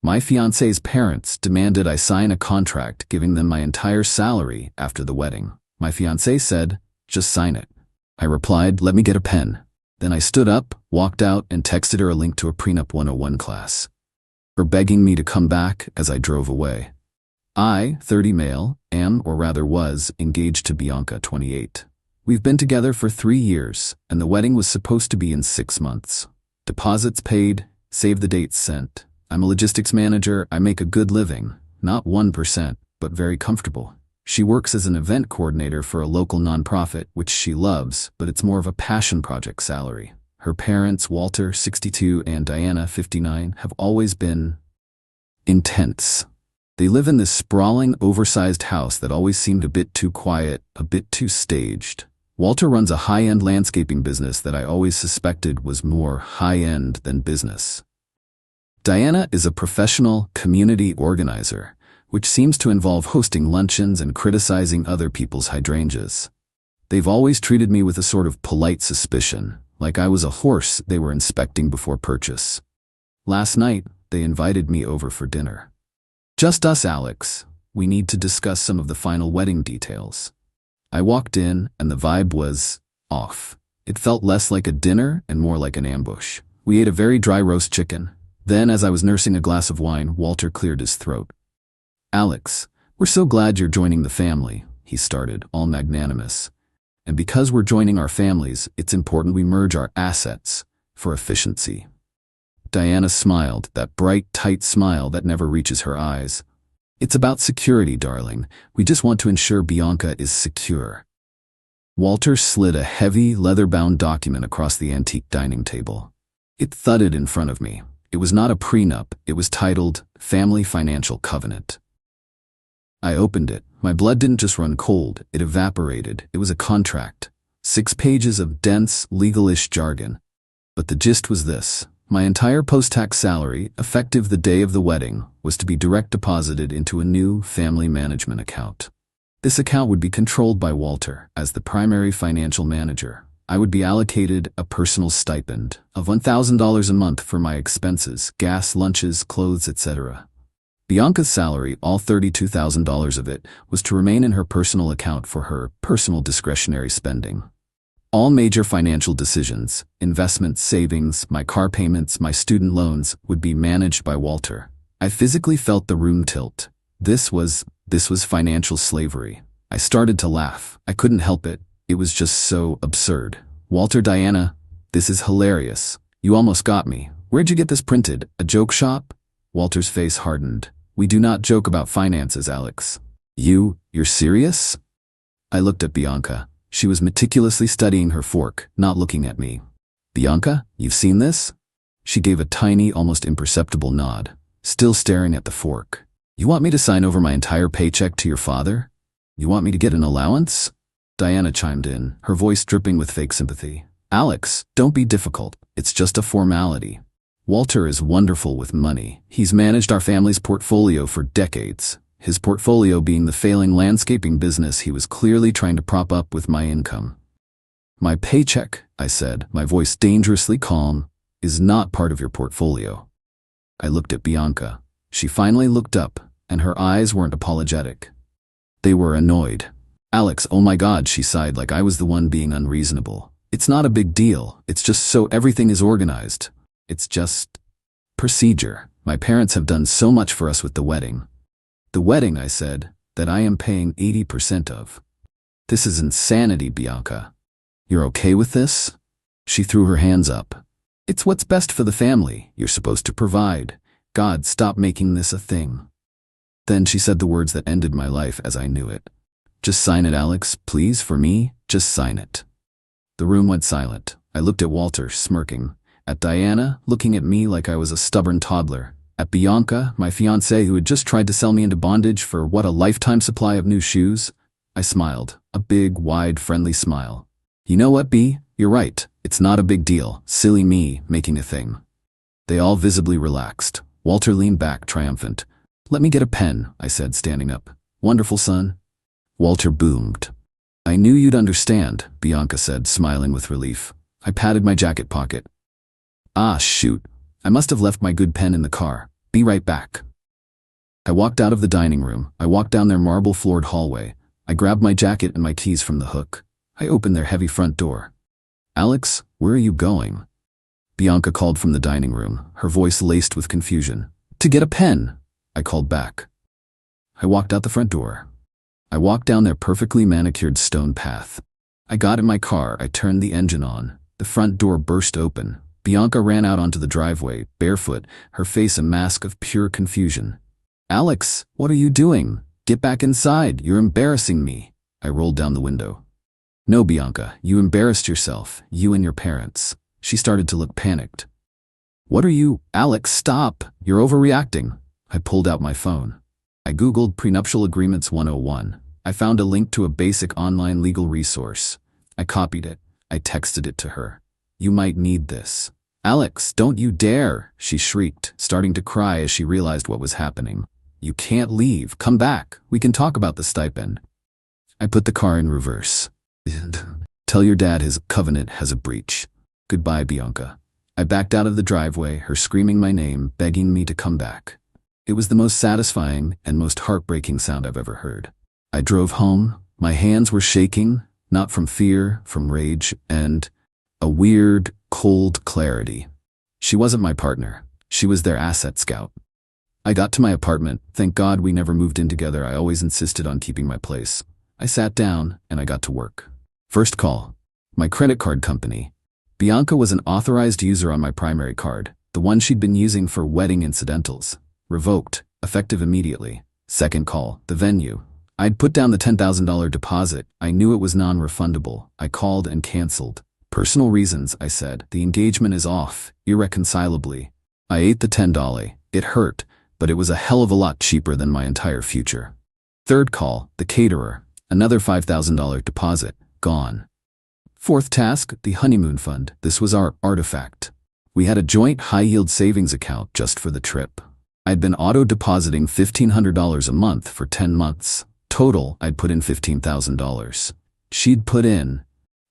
My fiancé's parents demanded I sign a contract giving them my entire salary after the wedding. My fiancé said, "Just sign it." I replied, "Let me get a pen." Then I stood up, walked out, and texted her a link to a Prenup 101 class. Her begging me to come back as I drove away. I, 30 male, am, or rather was, engaged to Bianca, 28. We've been together for 3 years, and the wedding was supposed to be in 6 months. Deposits paid, save the dates sent. I'm a logistics manager. I make a good living, not 1%, but very comfortable. She works as an event coordinator for a local nonprofit, which she loves, but it's more of a passion project salary. Her parents, Walter, 62, and Diana, 59, have always been intense. They live in this sprawling, oversized house that always seemed a bit too quiet, a bit too staged. Walter runs a high-end landscaping business that I always suspected was more high-end than business. Diana is a professional community organizer, which seems to involve hosting luncheons and criticizing other people's hydrangeas. They've always treated me with a sort of polite suspicion, like I was a horse they were inspecting before purchase. Last night, they invited me over for dinner. "Just us, Alex. We need to discuss some of the final wedding details." I walked in, and the vibe was off. It felt less like a dinner and more like an ambush. We ate a very dry roast chicken. Then, as I was nursing a glass of wine, Walter cleared his throat. "Alex, we're so glad you're joining the family," he started, all magnanimous. "And because we're joining our families, it's important we merge our assets for efficiency." Diana smiled, that bright, tight smile that never reaches her eyes. "It's about security, darling. We just want to ensure Bianca is secure." Walter slid a heavy, leather-bound document across the antique dining table. It thudded in front of me. It was not a prenup. It was titled Family Financial Covenant. I opened it. My blood didn't just run cold. It evaporated. It was a contract. 6 pages of dense, legal-ish jargon. But the gist was this. My entire post-tax salary, effective the day of the wedding, was to be direct deposited into a new family management account. This account would be controlled by Walter as the primary financial manager. I would be allocated a personal stipend of $1,000 a month for my expenses, gas, lunches, clothes, etc. Bianca's salary, all $32,000 of it, was to remain in her personal account for her personal discretionary spending. All major financial decisions, investments, savings, my car payments, my student loans, would be managed by Walter. I physically felt the room tilt. This was financial slavery. I started to laugh. I couldn't help it. It was just so absurd. "Walter, Diana, this is hilarious. You almost got me. Where'd you get this printed? A joke shop?" Walter's face hardened. "We do not joke about finances, Alex." You're serious?" I looked at Bianca. She was meticulously studying her fork, not looking at me. "Bianca, you've seen this?" She gave a tiny, almost imperceptible nod, still staring at the fork. "You want me to sign over my entire paycheck to your father? You want me to get an allowance?" Diana chimed in, her voice dripping with fake sympathy. "Alex, don't be difficult. It's just a formality. Walter is wonderful with money. He's managed our family's portfolio for decades. His portfolio being the failing landscaping business he was clearly trying to prop up with my income." "My paycheck," I said, my voice dangerously calm, "is not part of your portfolio." I looked at Bianca. She finally looked up, and her eyes weren't apologetic. They were annoyed. "Alex, oh my God," she sighed like I was the one being unreasonable. "It's not a big deal. It's just so everything is organized. It's just procedure. My parents have done so much for us with the wedding." "The wedding," I said, "that I am paying 80% of. This is insanity, Bianca. You're okay with this?" She threw her hands up. "It's what's best for the family. You're supposed to provide. God, stop making this a thing." Then she said the words that ended my life as I knew it. "Just sign it, Alex, please, for me. Just sign it." The room went silent. I looked at Walter, smirking. At Diana, looking at me like I was a stubborn toddler. At Bianca, my fiancée who had just tried to sell me into bondage for what, a lifetime supply of new shoes? I smiled, a big, wide, friendly smile. "You know what, B? You're right. It's not a big deal. Silly me, making a thing." They all visibly relaxed. Walter leaned back, triumphant. "Let me get a pen," I said, standing up. "Wonderful, son." Walter boomed. "I knew you'd understand," Bianca said, smiling with relief. I patted my jacket pocket. "Ah, shoot. I must have left my good pen in the car. Be right back. I walked out of the dining room. I walked down their marble-floored hallway. I grabbed my jacket and my keys from the hook. I opened their heavy front door. Alex, where are you going? Bianca called from the dining room, her voice laced with confusion. To get a pen, I called back. I walked out the front door. I walked down their perfectly manicured stone path. I got in my car. I turned the engine on. The front door burst open. Bianca ran out onto the driveway, barefoot, her face a mask of pure confusion. Alex, what are you doing? Get back inside. You're embarrassing me. I rolled down the window. No, Bianca, you embarrassed yourself, you and your parents. She started to look panicked. What are you? Alex, stop. You're overreacting. I pulled out my phone. I Googled Prenuptial Agreements 101. I found a link to a basic online legal resource. I copied it. I texted it to her. You might need this. Alex, don't you dare, she shrieked, starting to cry as she realized what was happening. You can't leave. Come back. We can talk about the stipend. I put the car in reverse. Tell your dad his covenant has a breach. Goodbye, Bianca. I backed out of the driveway, her screaming my name, begging me to come back. It was the most satisfying and most heartbreaking sound I've ever heard. I drove home. My hands were shaking, not from fear, from rage, and a weird, cold clarity. She wasn't my partner. She was their asset scout. I got to my apartment. Thank God we never moved in together. I always insisted on keeping my place. I sat down and I got to work. First call. My credit card company. Bianca was an authorized user on my primary card, the one she'd been using for wedding incidentals. Revoked, effective immediately. Second call. The venue. I'd put down the $10,000 deposit. I knew it was non-refundable. I called and canceled. Personal reasons, I said. The engagement is off, irreconcilably. I ate the $10. It hurt, but it was a hell of a lot cheaper than my entire future. Third call. The caterer. Another $5,000 deposit. Gone. Fourth task. The honeymoon fund. This was our artifact. We had a joint high-yield savings account just for the trip. I'd been auto-depositing $1,500 a month for 10 months. Total, I'd put in $15,000. She'd put in.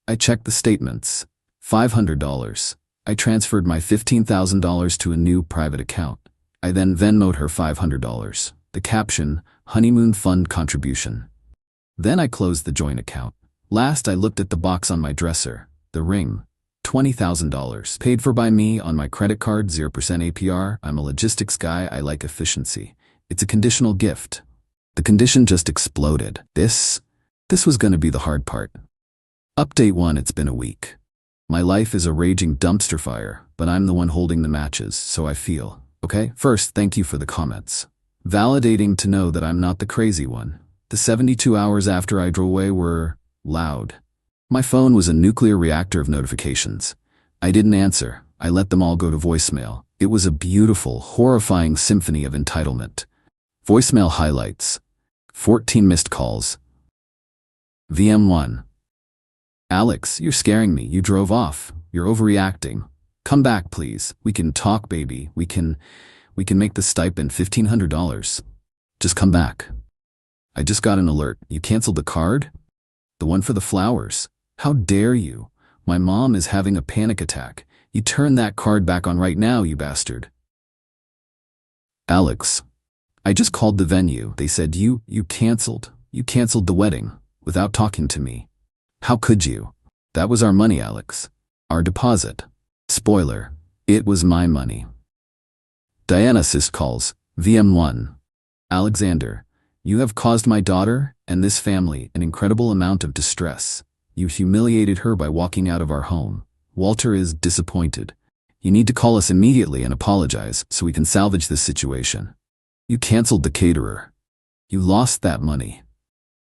I checked the statements. $500. I transferred my $15,000 to a new private account. I then Venmo'd her $500. The caption, honeymoon fund contribution. Then I closed the joint account. Last, I looked at the box on my dresser. The ring. $20,000. Paid for by me on my credit card, 0% APR. I'm a logistics guy. I like efficiency. It's a conditional gift. The condition just exploded. This was going to be the hard part. Update 1. It's been a week. My life is a raging dumpster fire, but I'm the one holding the matches, so I feel. Okay? First, thank you for the comments. Validating to know that I'm not the crazy one. The 72 hours after I drove away were loud. My phone was a nuclear reactor of notifications. I didn't answer. I let them all go to voicemail. It was a beautiful, horrifying symphony of entitlement. Voicemail highlights. 14 missed calls. VM1. Alex, you're scaring me. You drove off. You're overreacting. Come back, please. We can talk, baby. We can make the stipend $1,500. Just come back. I just got an alert. You canceled the card? The one for the flowers. How dare you? My mom is having a panic attack. You turn that card back on right now, you bastard. Alex. I just called the venue. They said you canceled. You canceled the wedding without talking to me. How could you? That was our money, Alex. Our deposit. Spoiler. It was my money. Diana Sis calls. VM1. Alexander. You have caused my daughter and this family an incredible amount of distress. You humiliated her by walking out of our home. Walter is disappointed. You need to call us immediately and apologize so we can salvage this situation. You canceled the caterer. You lost that money.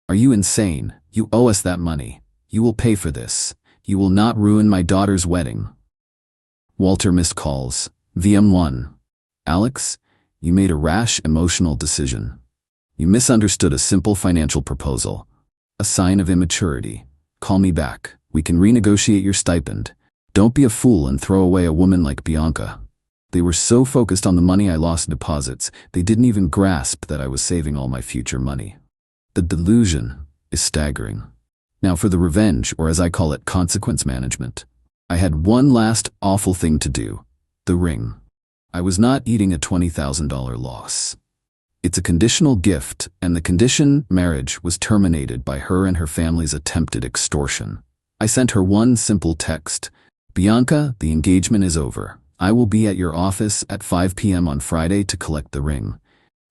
Are you insane? You owe us that money. You will pay for this. You will not ruin my daughter's wedding. Walter missed calls. VM1. Alex, you made a rash, emotional decision. You misunderstood a simple financial proposal. A sign of immaturity. Call me back. We can renegotiate your stipend. Don't be a fool and throw away a woman like Bianca. They were so focused on the money I lost in deposits, they didn't even grasp that I was saving all my future money. The delusion is staggering. Now for the revenge, or as I call it, consequence management. I had one last awful thing to do. The ring. I was not eating a $20,000 loss. It's a conditional gift, and the condition, marriage, was terminated by her and her family's attempted extortion. I sent her one simple text. Bianca, the engagement is over. I will be at your office at 5 p.m. on Friday to collect the ring.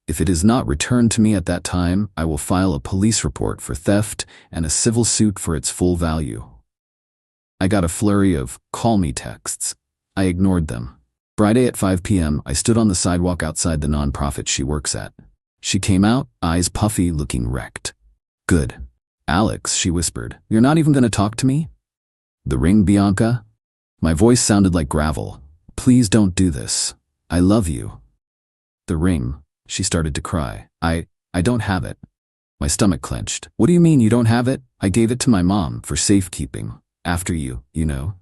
If it is not returned to me at that time, I will file a police report for theft and a civil suit for its full value. I got a flurry of call me texts. I ignored them. Friday at 5 p.m., I stood on the sidewalk outside the nonprofit she works at. She came out, eyes puffy, looking wrecked. Good. Alex, she whispered, you're not even going to talk to me? The ring, Bianca? My voice sounded like gravel. Please don't do this. I love you. The ring. She started to cry. I don't have it. My stomach clenched. What do you mean you don't have it? I gave it to my mom for safekeeping. After you know.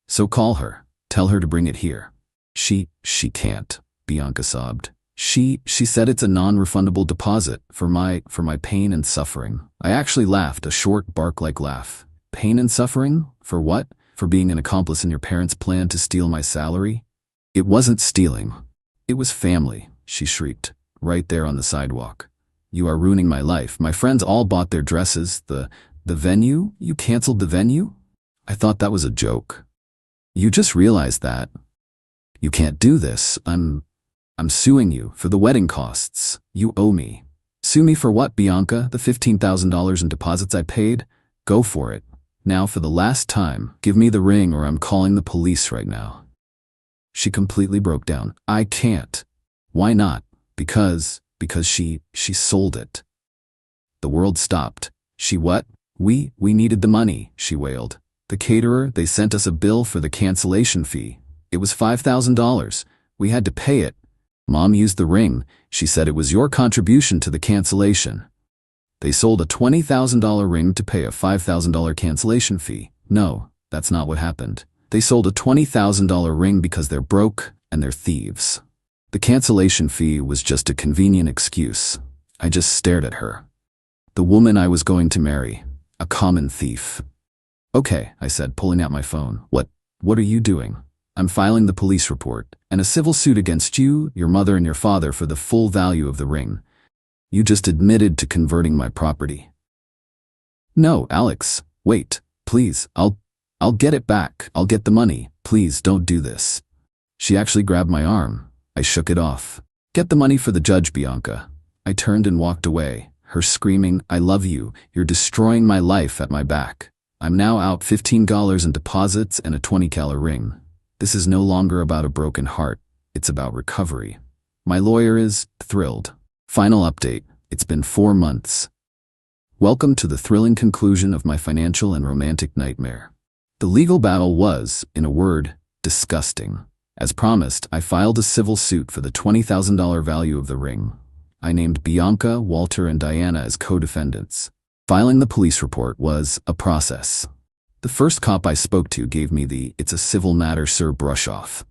So call her. Tell her to bring it here. She can't, Bianca sobbed. She said it's a non-refundable deposit for my pain and suffering. I actually laughed, a short, bark-like laugh. Pain and suffering? For what? For being an accomplice in your parents' plan to steal my salary? It wasn't stealing. It was family, she shrieked, right there on the sidewalk. You are ruining my life. My friends all bought their dresses. The venue? You canceled the venue? I thought that was a joke. You just realized that. You can't do this. I'm suing you for the wedding costs. You owe me. Sue me for what, Bianca? The $15,000 in deposits I paid? Go for it. Now for the last time, give me the ring or I'm calling the police right now. She completely broke down. I can't. Why not? Because she sold it. The world stopped. She what? We needed the money, she wailed. The caterer, they sent us a bill for the cancellation fee. It was $5,000. We had to pay it. Mom used the ring. She said it was your contribution to the cancellation. They sold a $20,000 ring to pay a $5,000 cancellation fee. No, that's not what happened. They sold a $20,000 ring because they're broke and they're thieves. The cancellation fee was just a convenient excuse. I just stared at her. The woman I was going to marry. A common thief. Okay, I said, pulling out my phone. What are you doing? I'm filing the police report and a civil suit against you, your mother, and your father for the full value of the ring. You just admitted to converting my property. No, Alex, wait, please, I'll get it back. I'll get the money. Please don't do this. She actually grabbed my arm. I shook it off. Get the money for the judge, Bianca. I turned and walked away, her screaming, I love you. You're destroying my life at my back. I'm now out $15 in deposits and a $20 ring. This is no longer about a broken heart. It's about recovery. My lawyer is thrilled. Final update. It's been 4 months. Welcome to the thrilling conclusion of my financial and romantic nightmare. The legal battle was, in a word, disgusting. As promised, I filed a civil suit for the $20,000 value of the ring. I named Bianca, Walter, and Diana as co-defendants. Filing the police report was a process. The first cop I spoke to gave me the "it's a civil matter, sir" brush off.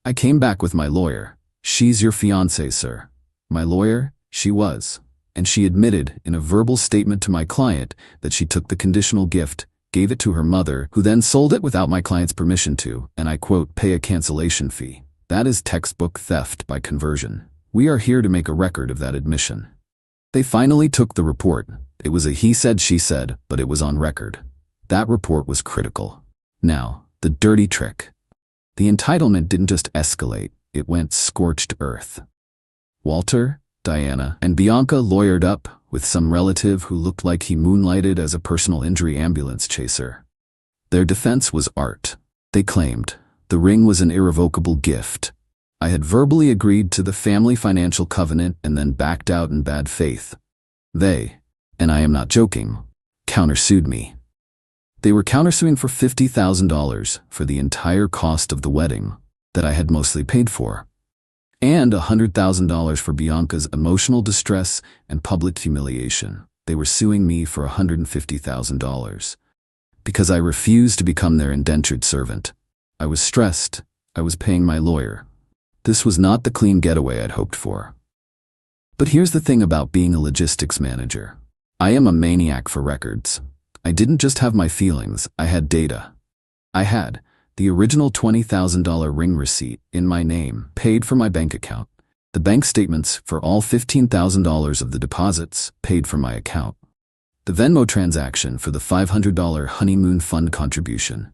I came back with my lawyer. She's your fiancée, sir. My lawyer? She was. And she admitted in a verbal statement to my client that she took the conditional gift, gave it to her mother, who then sold it without my client's permission to, and I quote, pay a cancellation fee. That is textbook theft by conversion. We are here to make a record of that admission. They finally took the report. It was a he said, she said, but it was on record. That report was critical. Now, the dirty trick. The entitlement didn't just escalate, it went scorched earth. Walter, Diana, and Bianca lawyered up with some relative who looked like he moonlighted as a personal injury ambulance chaser. Their defense was art. They claimed the ring was an irrevocable gift. I had verbally agreed to the family financial covenant and then backed out in bad faith. They, and I am not joking, countersued me. They were countersuing for $50,000 for the entire cost of the wedding that I had mostly paid for, and $100,000 for Bianca's emotional distress and public humiliation. They were suing me for $150,000 because I refused to become their indentured servant. I was stressed. I was paying my lawyer. This was not the clean getaway I'd hoped for. But here's the thing about being a logistics manager. I am a maniac for records. I didn't just have my feelings, I had data. I had the original $20,000 ring receipt in my name paid for my bank account. The bank statements for all $15,000 of the deposits paid for my account. The Venmo transaction for the $500 honeymoon fund contribution.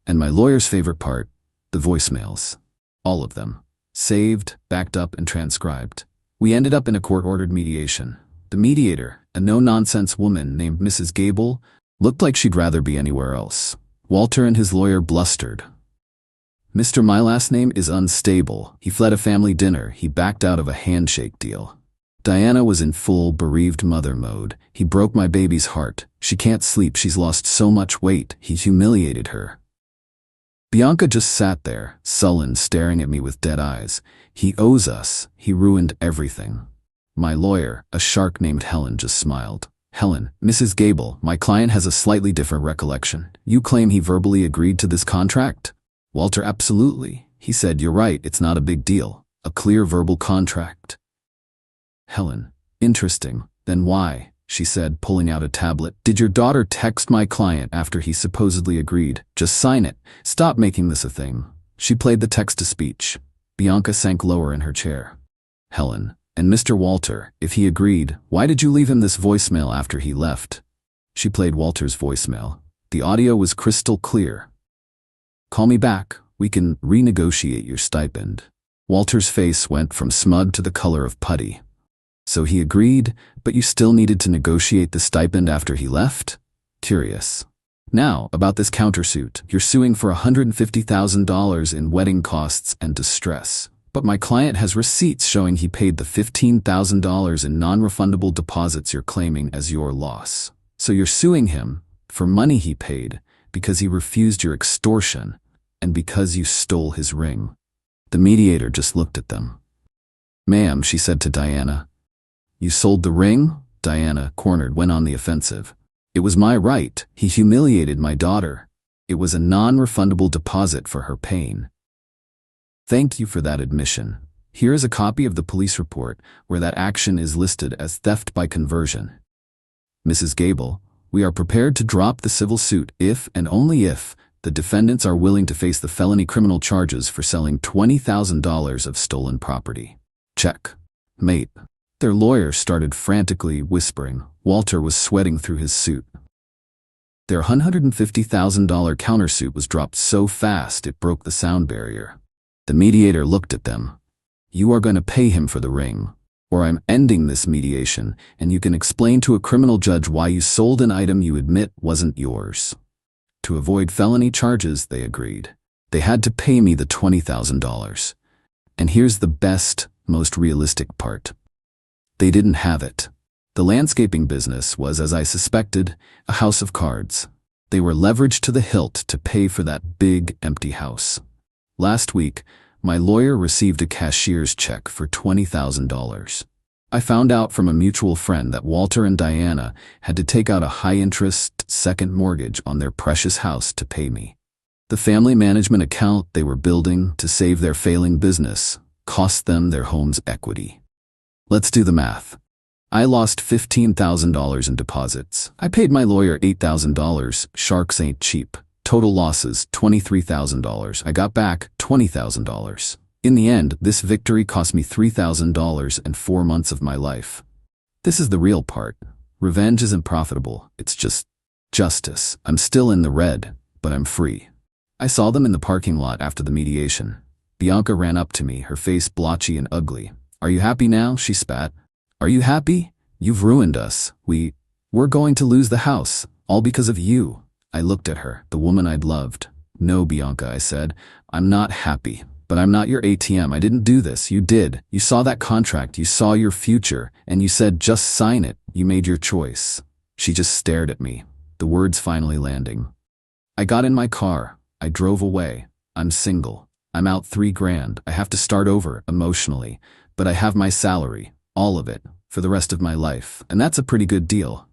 And my lawyer's favorite part, the voicemails. All of them. Saved, backed up, and transcribed. We ended up in a court-ordered mediation. The mediator, a no-nonsense woman named Mrs. Gable, looked like she'd rather be anywhere else. Walter and his lawyer blustered. "Mr. My last name is unstable. He fled a family dinner. He backed out of a handshake deal." Diana was in full bereaved mother mode. "He broke my baby's heart. She can't sleep. She's lost so much weight. He humiliated her." Bianca just sat there, sullen, staring at me with dead eyes. "He owes us. He ruined everything." My lawyer, a shark named Helen, just smiled. "Helen, Mrs. Gable, my client has a slightly different recollection. You claim he verbally agreed to this contract?" Walter, "Absolutely. He said, 'You're right, it's not a big deal. A clear verbal contract.'" Helen, "Interesting. Then why?" she said, pulling out a tablet. "Did your daughter text my client after he supposedly agreed? Just sign it. Stop making this a thing." She played the text-to-speech. Bianca sank lower in her chair. "Helen, and Mr. Walter, if he agreed, why did you leave him this voicemail after he left?" She played Walter's voicemail. The audio was crystal clear. "Call me back. We can renegotiate your stipend." Walter's face went from smug to the color of putty. "So he agreed, but you still needed to negotiate the stipend after he left?" Curious. "Now, about this countersuit. You're suing for $150,000 in wedding costs and distress. But my client has receipts showing he paid the $15,000 in non-refundable deposits you're claiming as your loss. So you're suing him for money he paid because he refused your extortion and because you stole his ring." The mediator just looked at them. "Ma'am," she said to Diana. "You sold the ring?" Diana, cornered, went on the offensive. "It was my right. He humiliated my daughter. It was a non-refundable deposit for her pain." "Thank you for that admission. Here is a copy of the police report where that action is listed as theft by conversion. Mrs. Gable, we are prepared to drop the civil suit if and only if the defendants are willing to face the felony criminal charges for selling $20,000 of stolen property. Check. Mate." Their lawyer started frantically whispering. Walter was sweating through his suit. Their $150,000 countersuit was dropped so fast it broke the sound barrier. The mediator looked at them. "You are going to pay him for the ring, or I'm ending this mediation, and you can explain to a criminal judge why you sold an item you admit wasn't yours." To avoid felony charges, they agreed. They had to pay me the $20,000. And here's the best, most realistic part. They didn't have it. The landscaping business was, as I suspected, a house of cards. They were leveraged to the hilt to pay for that big, empty house. Last week, my lawyer received a cashier's check for $20,000. I found out from a mutual friend that Walter and Diana had to take out a high-interest second mortgage on their precious house to pay me. The family management account they were building to save their failing business cost them their home's equity. Let's do the math. I lost $15,000 in deposits. I paid my lawyer $8,000. Sharks ain't cheap. Total losses, $23,000. I got back $20,000. In the end, this victory cost me $3,000 and 4 months of my life. This is the real part. Revenge isn't profitable. It's just justice. I'm still in the red, but I'm free. I saw them in the parking lot after the mediation. Bianca ran up to me, her face blotchy and ugly. "Are you happy now?" she spat. "Are you happy? You've ruined us. We're going to lose the house, all because of you." I looked at her, the woman I'd loved. "No, Bianca," I said. "I'm not happy, but I'm not your ATM. I didn't do this. You did. You saw that contract. You saw your future, and you said, just sign it. You made your choice." She just stared at me, the words finally landing. I got in my car. I drove away. I'm single. I'm out $3,000. I have to start over, emotionally. But I have my salary, all of it, for the rest of my life, and that's a pretty good deal.